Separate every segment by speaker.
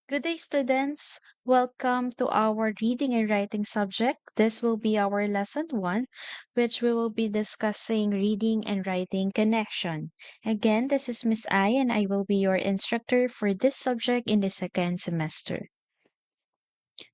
Speaker 1: Good day, students. Welcome to our reading and writing subject. This will be our lesson one, which we will be discussing reading and writing connection. Again, this is Miss I, and I will be your instructor for this subject in the second semester.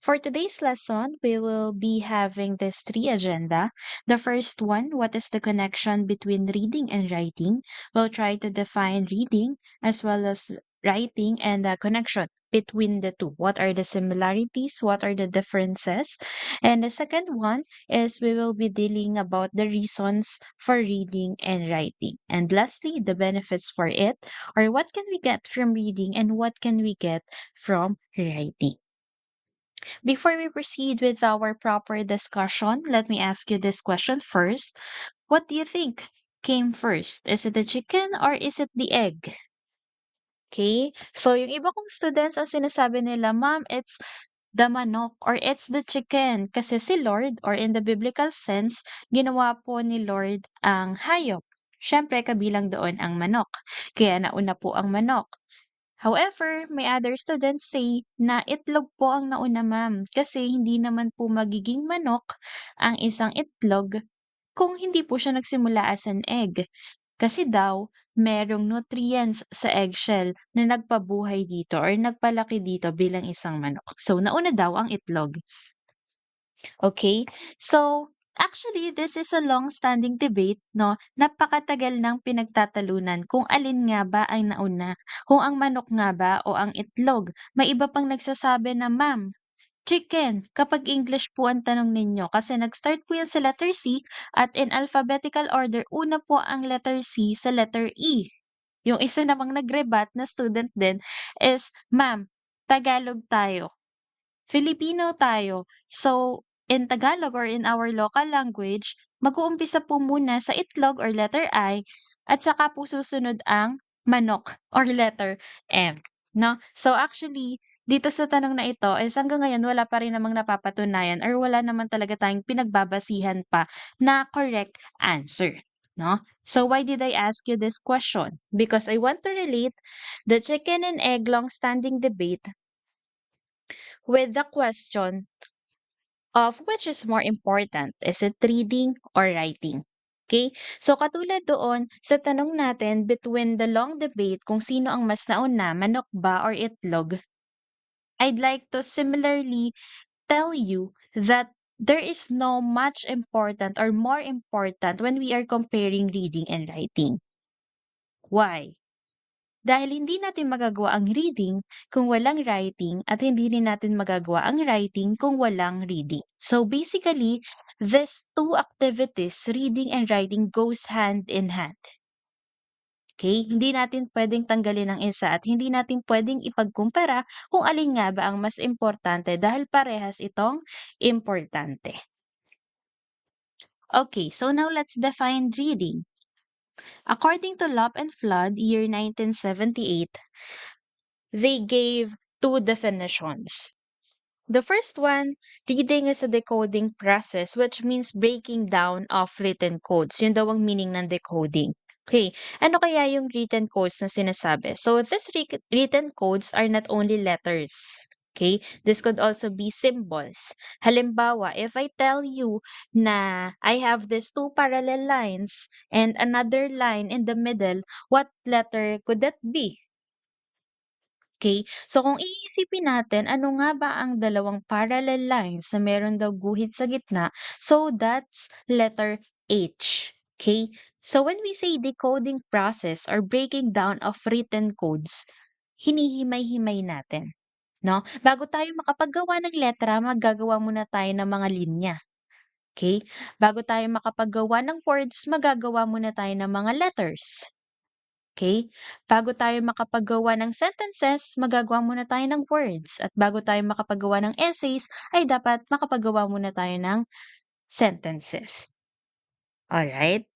Speaker 1: For today's lesson, we will be having this three agenda. The first one, what is the connection between reading and writing? We'll try to define reading as well as writing and the connection between the two. What are the similarities? What are the differences? And the second one is we will be dealing about the reasons for reading and writing. And lastly, the benefits for it, or what can we get from reading and what can we get from writing. Before we proceed with our proper discussion, let me ask you this question first. What do you think came first? Is it the chicken or is it the egg? Okay? So, yung iba kong students, ang sinasabi nila, Ma'am, it's the manok or it's the chicken. Kasi si Lord, or in the biblical sense, ginawa po ni Lord ang hayop. Siyempre, kabilang doon ang manok. Kaya nauna po ang manok. However, may other students say na itlog po ang nauna, ma'am, kasi hindi naman po magiging manok ang isang itlog kung hindi po siya nagsimula as an egg. Kasi daw, merong nutrients sa eggshell na nagpabuhay dito or nagpalaki dito bilang isang manok. So, nauna daw ang itlog. Okay? So, actually, this is a long-standing debate, no? Napakatagal ng pinagtatalunan kung alin nga ba ang nauna, kung ang manok nga ba o ang itlog. May iba pang nagsasabi na, Ma'am, chicken, kapag English po ang tanong ninyo. Kasi nag-start po yan sa letter C at in alphabetical order, una po ang letter C sa letter E. Yung isa namang nag-rebat na student din is, Ma'am, Tagalog tayo. Filipino tayo. So, in Tagalog or in our local language, mag-uumpisa po muna sa itlog or letter I at saka po susunod ang manok or letter M. No? So, actually, dito sa tanong na ito is hanggang ngayon wala pa rin namang napapatunayan or wala naman talaga tayong pinagbabasihan pa na correct answer. No? So, why did I ask you this question? Because I want to relate the chicken and egg long-standing debate with the question of which is more important, is it reading or writing? Okay? So katulad doon sa tanong natin between the long debate kung sino ang mas nauna, manok ba or itlog, I'd like to similarly tell you that there is no much important or more important when we are comparing reading and writing. Why? Dahil hindi natin magagawa ang reading kung walang writing at hindi rin natin magagawa ang writing kung walang reading. So basically, these two activities, reading and writing, goes hand in hand. Okay? Hindi natin pwedeng tanggalin ang isa at hindi natin pwedeng ipagkumpara kung alin nga ba ang mas importante dahil parehas itong importante. Okay, so now let's define reading. According to Lopp and Flood, year 1978, they gave two definitions. The first one, reading is a decoding process, which means breaking down of written codes. Yun daw ang meaning ng decoding. Okay, ano kaya yung written codes na sinasabi? So, these written codes are not only letters. Okay, this could also be symbols. Halimbawa, if I tell you na I have these two parallel lines and another line in the middle, what letter could that be? Okay, so kung iisipin natin ano nga ba ang dalawang parallel lines na meron daw guhit sa gitna, so that's letter H. Okay, so when we say decoding process or breaking down of written codes, hinihimay-himay natin. No? Bago tayo makapaggawa ng letra, maggagawa muna tayo ng mga linya. Okay? Bago tayo makapaggawa ng words, magagawa muna tayo ng mga letters. Okay? Bago tayo makapaggawa ng sentences, magagawa muna tayo ng words. At bago tayo makapaggawa ng essays, ay dapat makapaggawa muna tayo ng sentences. Alright?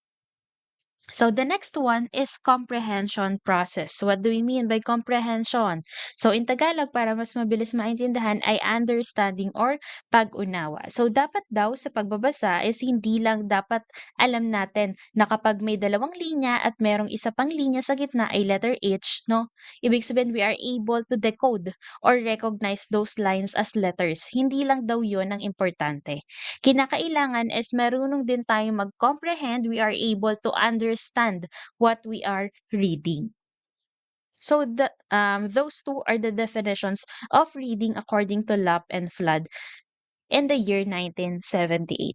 Speaker 1: So the next one is comprehension process. What do we mean by comprehension? So in Tagalog, para mas mabilis maintindihan, ay understanding or pag-unawa. So dapat daw sa pagbabasa is hindi lang dapat alam natin na kapag may dalawang linya at merong isa pang linya sa gitna ay letter H, no? Ibig sabihin we are able to decode or recognize those lines as letters. Hindi lang daw yun ang importante. Kinakailangan is marunong din tayong mag-comprehend, we are able to understand what we are reading. So those two are the definitions of reading according to Lap and Flood in the year 1978.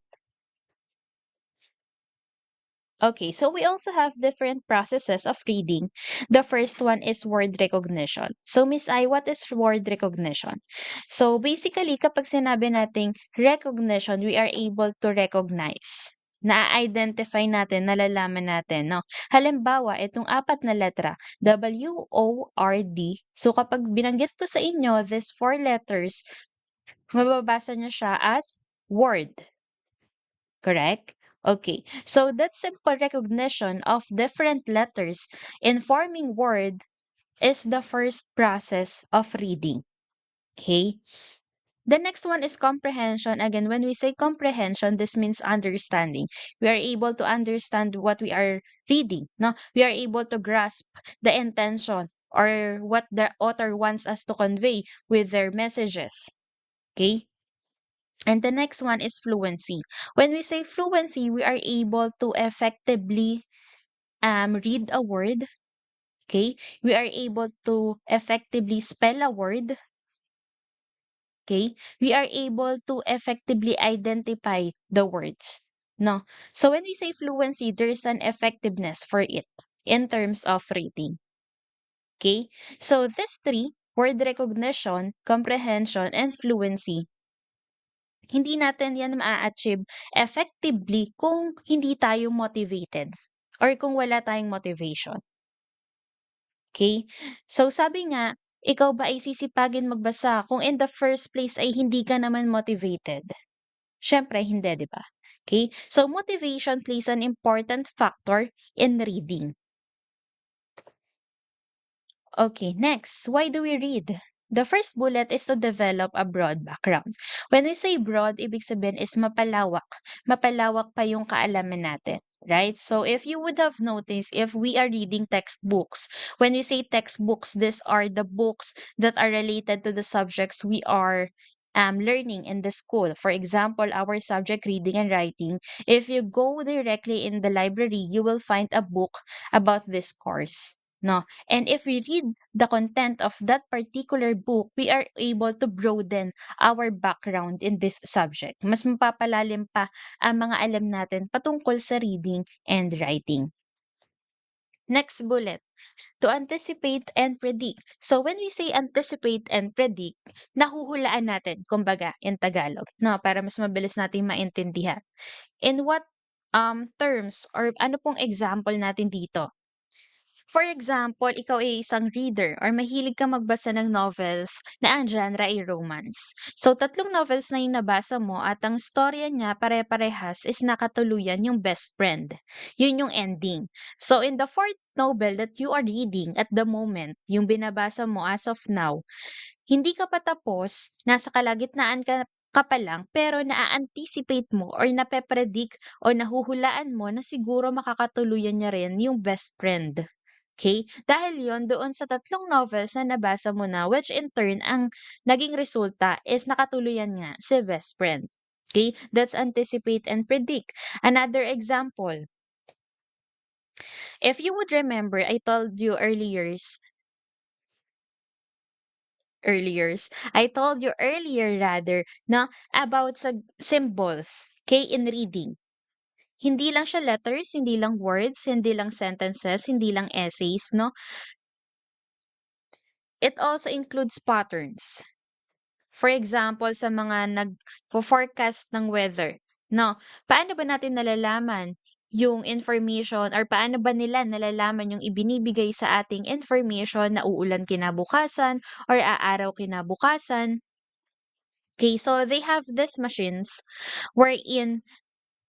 Speaker 1: Okay, so we also have different processes of reading. The first one is word recognition. So Miss I, what is word recognition? So basically, kapag sinabi nating recognition, we are able to recognize. Na-identify natin, nalalaman natin, no? Halimbawa, itong apat na letra, W-O-R-D. So kapag binanggit ko sa inyo, these four letters, mababasa niyo siya as word. Correct? Okay. So that simple recognition of different letters in forming word is the first process of reading. Okay? The next one is comprehension. Again, when we say comprehension, this means understanding. We are able to understand what we are reading. No? We are able to grasp the intention or what the author wants us to convey with their messages. Okay? And the next one is fluency. When we say fluency, we are able to effectively read a word. Okay, we are able to effectively spell a word. Okay, we are able to effectively identify the words. No, so when we say fluency, there is an effectiveness for it in terms of reading. Okay, so these three, word recognition, comprehension, and fluency, hindi natin yan maa-achieve effectively kung hindi tayo motivated or kung wala tayong motivation. Okay? So sabi nga, ikaw ba ay sisipagin magbasa kung in the first place ay hindi ka naman motivated? Siyempre hindi, 'di ba? Okay? So motivation plays an important factor in reading. Okay, next, why do we read? The first bullet is to develop a broad background. When we say broad, ibig sabihin is mapalawak. Mapalawak pa yung kaalaman natin, right? So if you would have noticed, if we are reading textbooks, when we say textbooks, these are the books that are related to the subjects we are learning in the school. For example, our subject reading and writing. If you go directly in the library, you will find a book about this course. No, and if we read the content of that particular book, we are able to broaden our background in this subject. Mas mapapalalim pa ang mga alam natin patungkol sa reading and writing. Next bullet, to anticipate and predict. So when we say anticipate and predict, nahuhulaan natin, kumbaga, in Tagalog, no, para mas mabilis nating maintindihan. In what terms or ano pong example natin dito? For example, ikaw ay isang reader or mahilig ka magbasa ng novels na ang genre ay romance. So, tatlong novels na yung nabasa mo at ang storya niya pare-parehas is nakatuluyan yung best friend. Yun yung ending. So, in the fourth novel that you are reading at the moment, yung binabasa mo as of now, hindi ka pa tapos, nasa kalagitnaan ka pa lang, pero naa-anticipate mo or nape-predict o nahuhulaan mo na siguro makakatuluyan niya rin yung best friend. Okay? Dahil yon doon sa tatlong novels na nabasa mo na, which in turn, ang naging resulta is nakatuluyan nga si best friend. Okay? That's anticipate and predict. Another example, if you would remember, I told you earlier rather, na about sa symbols, okay, in reading. Hindi lang siya letters, hindi lang words, hindi lang sentences, hindi lang essays, no? It also includes patterns. For example, sa mga nagfo-forecast ng weather, no? Paano ba natin nalalaman yung information or paano ba nila nalalaman yung ibinibigay sa ating information na uulan kinabukasan or aaraw kinabukasan? Okay, so they have these machines wherein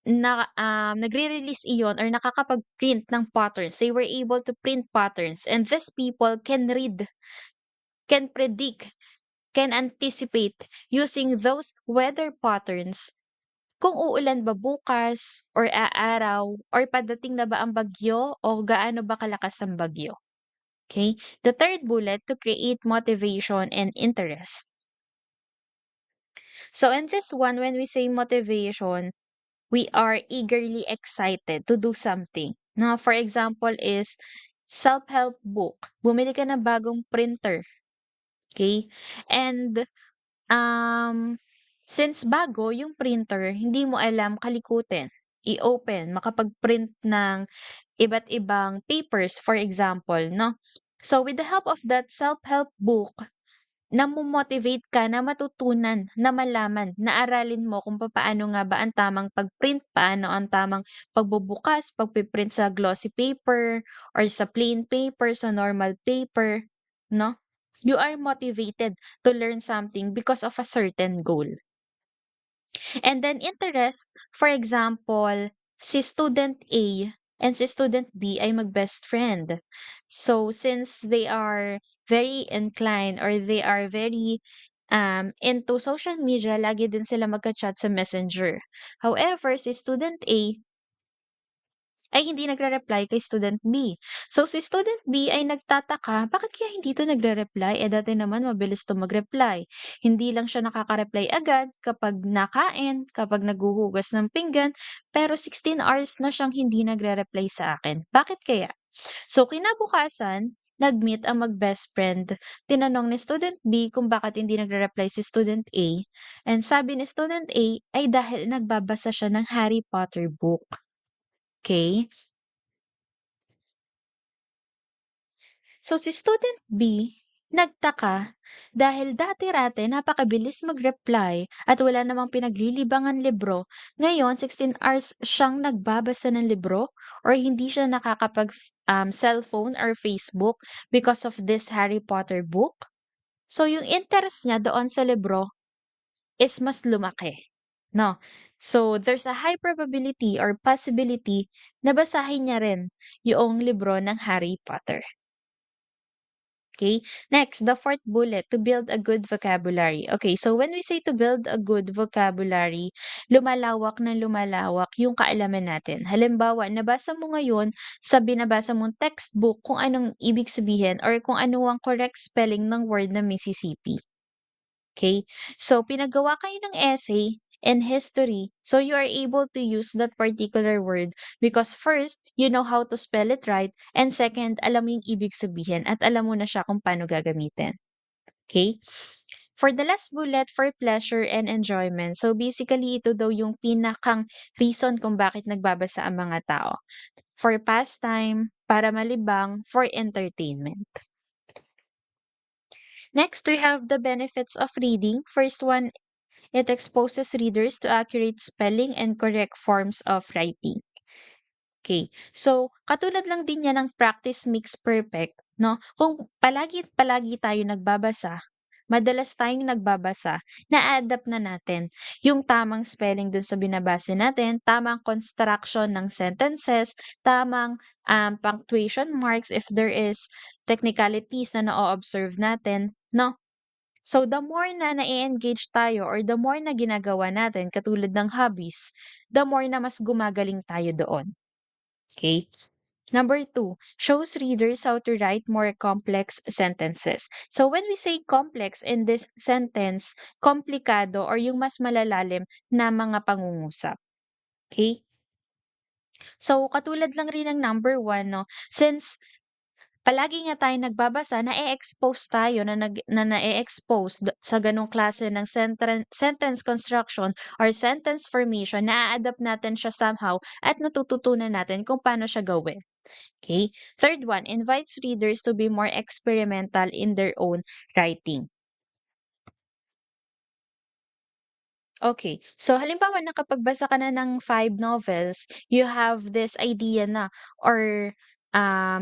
Speaker 1: nagre-release iyon or nakakapag-print ng patterns. They were able to print patterns, and these people can read, can predict, can anticipate using those weather patterns kung uulan ba bukas or aaraw or padating na ba ang bagyo o gaano ba kalakas ang bagyo. Okay? The third bullet, to create motivation and interest. So in this one, when we say motivation, we are eagerly excited to do something. Now, for example is self-help book. Bumili ka ng bagong printer. Okay? And since bago yung printer, hindi mo alam kalikutin, i-open, makapag-print ng iba't ibang papers, for example, no? So, with the help of that self-help book, namomotivate ka na matutunan, na malaman, na aralin mo kung paano nga ba ang tamang pag-print, paano ang tamang pagbubukas, pagpiprint sa glossy paper, or sa plain paper, sa normal paper, no? You are motivated to learn something because of a certain goal. And then interest, for example, si student A and si student B ay mag-best friend. So since they are very inclined or they are very into social media, lagi din sila magka-chat sa Messenger. However, si student A ay hindi nagre-reply kay student B. So, si student B ay nagtataka, bakit kaya hindi 'to nagre-reply? Eh, dati naman mabilis 'to mag-reply. Hindi lang siya nakaka-reply agad kapag nakain, kapag naghuhugas ng pinggan, pero 16 hours na siyang hindi nagre-reply sa akin. Bakit kaya? So, kinabukasan, nag-meet ang mag-best friend. Tinanong ni student B kung bakit hindi nagre-reply si student A. And sabi ni student A ay dahil nagbabasa siya ng Harry Potter book. Okay? So si student B, nagtaka dahil dati-rati napakabilis mag-reply at wala namang pinaglilibangan libro. Ngayon, 16 hours siyang nagbabasa ng libro or hindi siya nakakapag cellphone or Facebook because of this Harry Potter book. So yung interest niya doon sa libro is mas lumaki. No. So there's a high probability or possibility na basahin niya rin yung libro ng Harry Potter. Okay. Next, the fourth bullet, to build a good vocabulary. Okay, so when we say to build a good vocabulary, lumalawak na lumalawak yung kaalaman natin. Halimbawa, nabasa mo ngayon sa binabasa mong textbook kung anong ibig sabihin or kung ano ang correct spelling ng word na Mississippi. Okay? So, pinagawa kayo ng essay and history. So, you are able to use that particular word because first, you know how to spell it right. And second, alam mo yung ibig sabihin at alam mo na siya kung paano gagamitin. Okay? For the last bullet, for pleasure and enjoyment. So, basically, ito daw yung pinakang reason kung bakit nagbabasa ang mga tao. For pastime, para malibang, for entertainment. Next, we have the benefits of reading. First one, it exposes readers to accurate spelling and correct forms of writing. Okay. So, katulad lang din yan ng practice makes perfect, no? Kung palagi-palagi tayo nagbabasa, madalas tayong nagbabasa, na-adapt na natin yung tamang spelling dun sa binabase natin, tamang construction ng sentences, tamang punctuation marks if there is technicalities na na-observe natin, no? So, the more na na-e-engage tayo or the more na ginagawa natin katulad ng hobbies, the more na mas gumagaling tayo doon. Okay? Number two, shows readers how to write more complex sentences. So, when we say complex in this sentence, komplikado or yung mas malalalim na mga pangungusap. Okay? So, katulad lang rin ng number one, no? Since palagi nga tayong nagbabasa, na-e-expose tayo na na-e-expose sa ganong klase ng sentence construction or sentence formation, na-a-adapt natin siya somehow at natututunan natin kung paano siya gawin. Okay? Third one, invites readers to be more experimental in their own writing. Okay. So, halimbawa nakapagbasa ka na ng 5 novels, you have this idea na or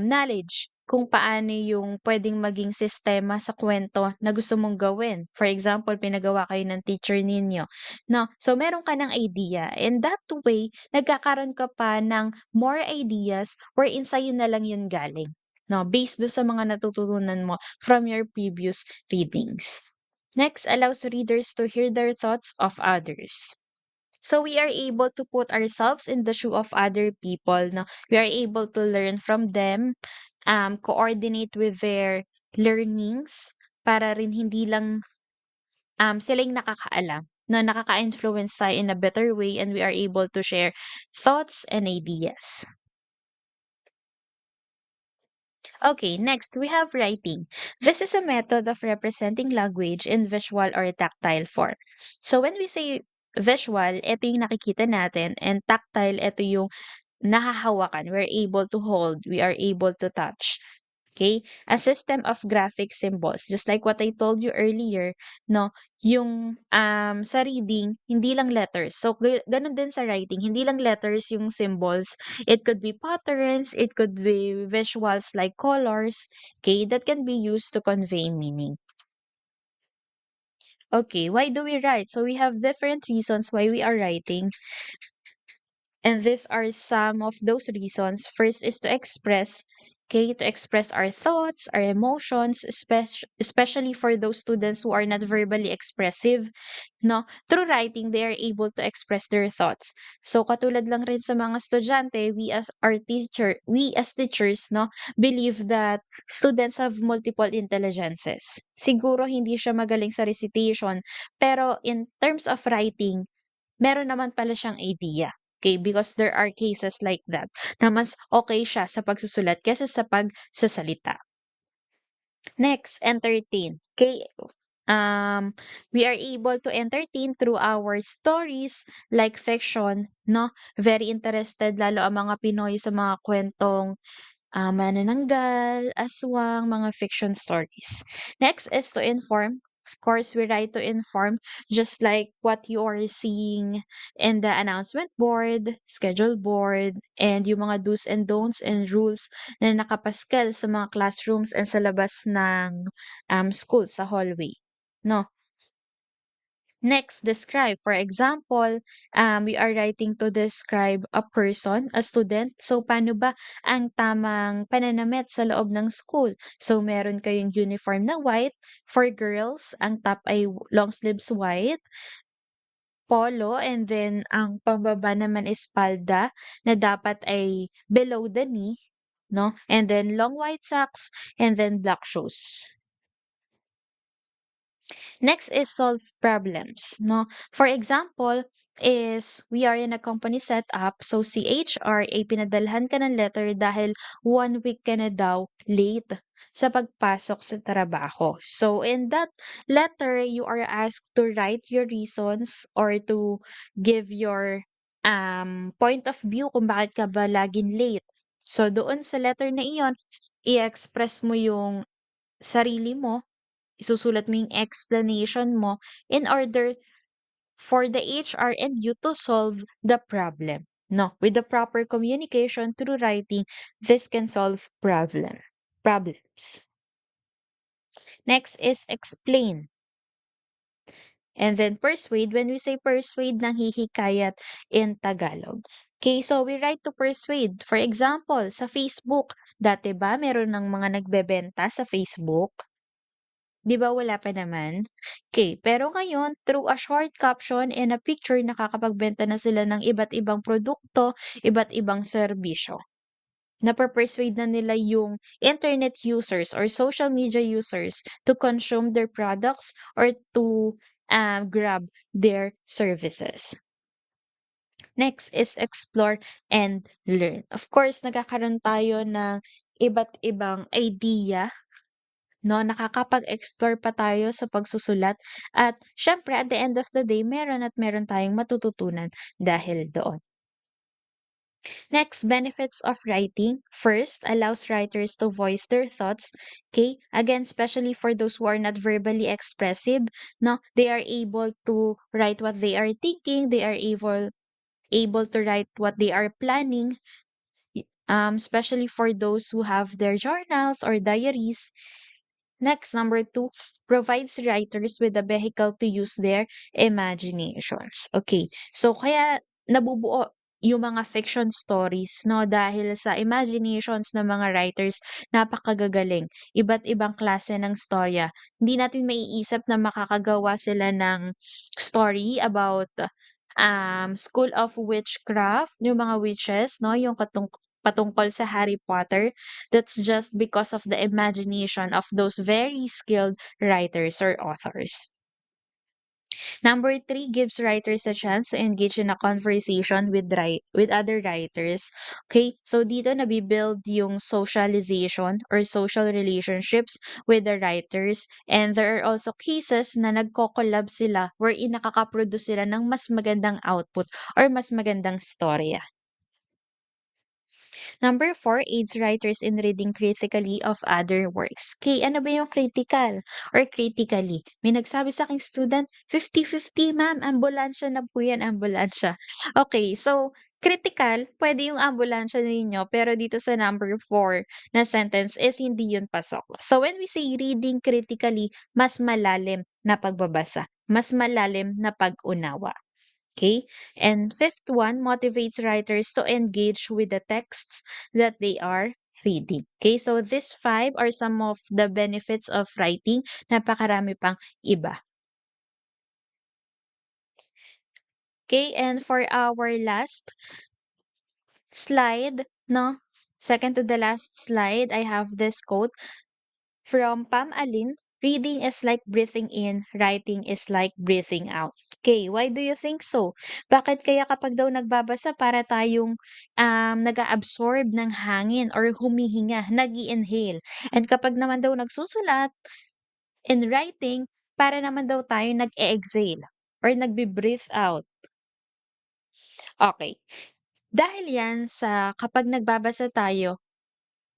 Speaker 1: knowledge kung paano yung puwedeng maging sistema sa kwento na gusto mong gawin. For example, pinagawa kayo ng teacher ninyo, 'no? So, meron ka ng idea and that way, nagkakaroon ka pa ng more ideas wherein sa'yo na lang yun galing, 'no, based dun sa mga natututunan mo from your previous readings. Next, allows readers to hear their thoughts of others. So we are able to put ourselves in the shoe of other people, no? We are able to learn from them, coordinate with their learnings para rin hindi lang sila yung nakakaalam, no? Nakaka-influence tayo in a better way and we are able to share thoughts and ideas. Okay, next we have writing. This is a method of representing language in visual or tactile form. So when we say visual, ito yung nakikita natin and tactile, ito yung nahahawakan, we're able to hold, we are able to touch. Okay? A system of graphic symbols. Just like what I told you earlier, no? Yung sa reading, hindi lang letters. So, ganun din sa writing, hindi lang letters yung symbols. It could be patterns, it could be visuals like colors, okay, that can be used to convey meaning. Okay, why do we write? So, we have different reasons why we are writing. And these are some of those reasons. First is to express, okay, to express our thoughts, our emotions, especially for those students who are not verbally expressive, no? Through writing, they are able to express their thoughts. So, katulad lang rin sa mga estudyante, we as teachers, no, believe that students have multiple intelligences. Siguro hindi siya magaling sa recitation, pero in terms of writing, meron naman pala siyang idea. Okay, because there are cases like that na mas okay siya sa pagsusulat kaysa sa pagsasalita. Next, entertain. Okay, we are able to entertain through our stories like fiction, no? Very interested lalo ang mga Pinoy sa mga kwentong manananggal, aswang, mga fiction stories. Next is to inform. Of course, we write to inform, just like what you are seeing in the announcement board, schedule board, and yung mga do's and don'ts and rules na nakapaskel sa mga classrooms and sa labas ng school, sa hallway. No? Next, describe. For example, we are writing to describe a person, a student. So, paano ba ang tamang pananamit sa loob ng school? So, meron kayong uniform na white. For girls, ang top ay long sleeves white, polo, and then ang pambaba naman is palda na dapat ay below the knee, no? And then long white socks, and then black shoes. Next is solve problems, no? For example, is we are in a company setup, so si HR ay pinadalhan ka ng letter dahil 1 week ka na daw late sa pagpasok sa trabaho. So in that letter, you are asked to write your reasons or to give your point of view kung bakit ka ba laging late. So doon sa letter na iyon, i-express mo yung sarili mo, isusulat mo yung explanation mo in order for the HR and you to solve the problem. No, with the proper communication through writing, this can solve problems. Next is explain. And then persuade, when we say persuade, nanghihikayat in Tagalog. Okay, so we write to persuade. For example, sa Facebook, dati ba meron ng mga nagbebenta sa Facebook? 'Di ba wala pa naman? Okay, pero ngayon through a short caption and a picture nakakapagbenta na sila ng iba't ibang produkto, iba't ibang serbisyo. Nape-persuade na nila yung internet users or social media users to consume their products or to, grab their services. Next is explore and learn. Of course, nagkakaroon tayo ng iba't ibang idea, no, nakakapag-explore pa tayo sa pagsusulat at siyempre at the end of the day meron at meron tayong matututunan dahil doon. Next, benefits of writing. First, allows writers to voice their thoughts. Okay? Again, especially for those who are not verbally expressive, no, they are able to write what they are thinking, they are able to write what they are planning especially for those who have their journals or diaries. Next, number two, provides writers with a vehicle to use their imaginations. Okay, so kaya nabubuo yung mga fiction stories, no? Dahil sa imaginations ng mga writers, napakagagaling. Iba't ibang klase ng storya. Hindi natin maiisip na makakagawa sila ng story about School of Witchcraft, yung mga witches, no? Yung patungkol sa Harry Potter. That's just because of the imagination of those very skilled writers or authors. Number three gives writers a chance to engage in a conversation with other writers. Okay, so dito nabibuild yung socialization or social relationships with the writers, and there are also cases na nagko-collab sila wherein nakaka-produce sila ng mas magandang output or mas magandang storya. Number four, aids writers in reading critically of other works. Okay, ano ba yung critical or critically? May nagsabi sa aking student, 50-50 ma'am, ambulansya na po yan, ambulansya. Okay, so critical, pwede yung ambulansya ninyo, pero dito sa number four na sentence is hindi yun pasok. So when we say reading critically, mas malalim na pagbabasa, mas malalim na pag-unawa. Okay. And fifth one motivates writers to engage with the texts that they are reading. Okay. So these five are some of the benefits of writing. Napakarami pang iba. Okay. And for our last slide, no? Second to the last slide, I have this quote from Pam Alin, reading is like breathing in, writing is like breathing out. Okay, why do you think so? Bakit kaya kapag daw nagbabasa para tayong nag-absorb ng hangin or humihinga, nag inhale. And kapag naman daw nagsusulat and writing, para naman daw tayo nag-exhale or nagbe-breathe out. Okay. Dahil yan sa kapag nagbabasa tayo,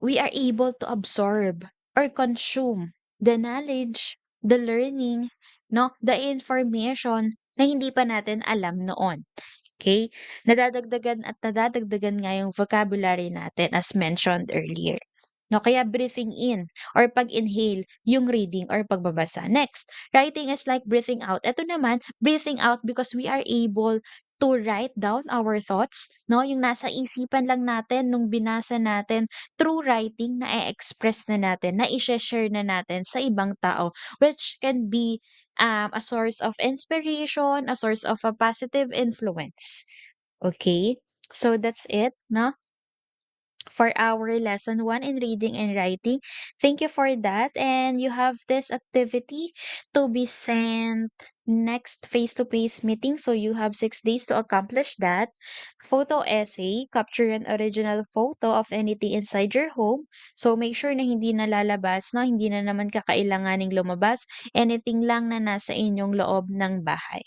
Speaker 1: we are able to absorb or consume the knowledge, the learning, no, the information na hindi pa natin alam noon. Okay? Nadadagdagan at nadadagdagan nga yung vocabulary natin as mentioned earlier. No, kaya breathing in or pag-inhale yung reading or pagbabasa. Next, writing is like breathing out. Ito naman, breathing out because we are able to write down our thoughts, no? Yung nasa isipan lang natin nung binasa natin through writing na i-express na natin, na i-share na natin sa ibang tao, which can be a source of inspiration, a source of a positive influence. Okay? So that's it, no? For our lesson one in reading and writing. Thank you for that. And you have this activity to be sent next face-to-face meeting. So you have 6 days to accomplish that. Photo essay, capture an original photo of anything inside your home. So make sure na hindi na lalabas, no? Hindi na naman kakailanganing lumabas. Anything lang na nasa inyong loob ng bahay.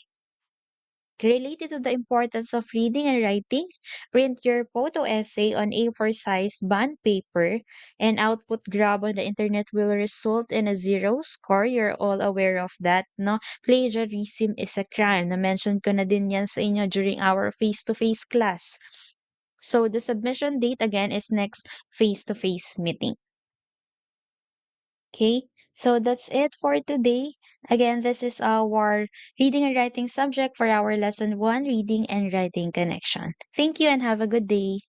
Speaker 1: Related to the importance of reading and writing, print your photo essay on A4 size bond paper and output grab on the internet will result in a zero score. You're all aware of that, no? Plagiarism is a crime. Na-mention ko na din yan sa inyo during our face-to-face class. So the submission date again is next face-to-face meeting. Okay, so that's it for today. Again, this is our reading and writing subject for our lesson one, reading and writing connection. Thank you and have a good day.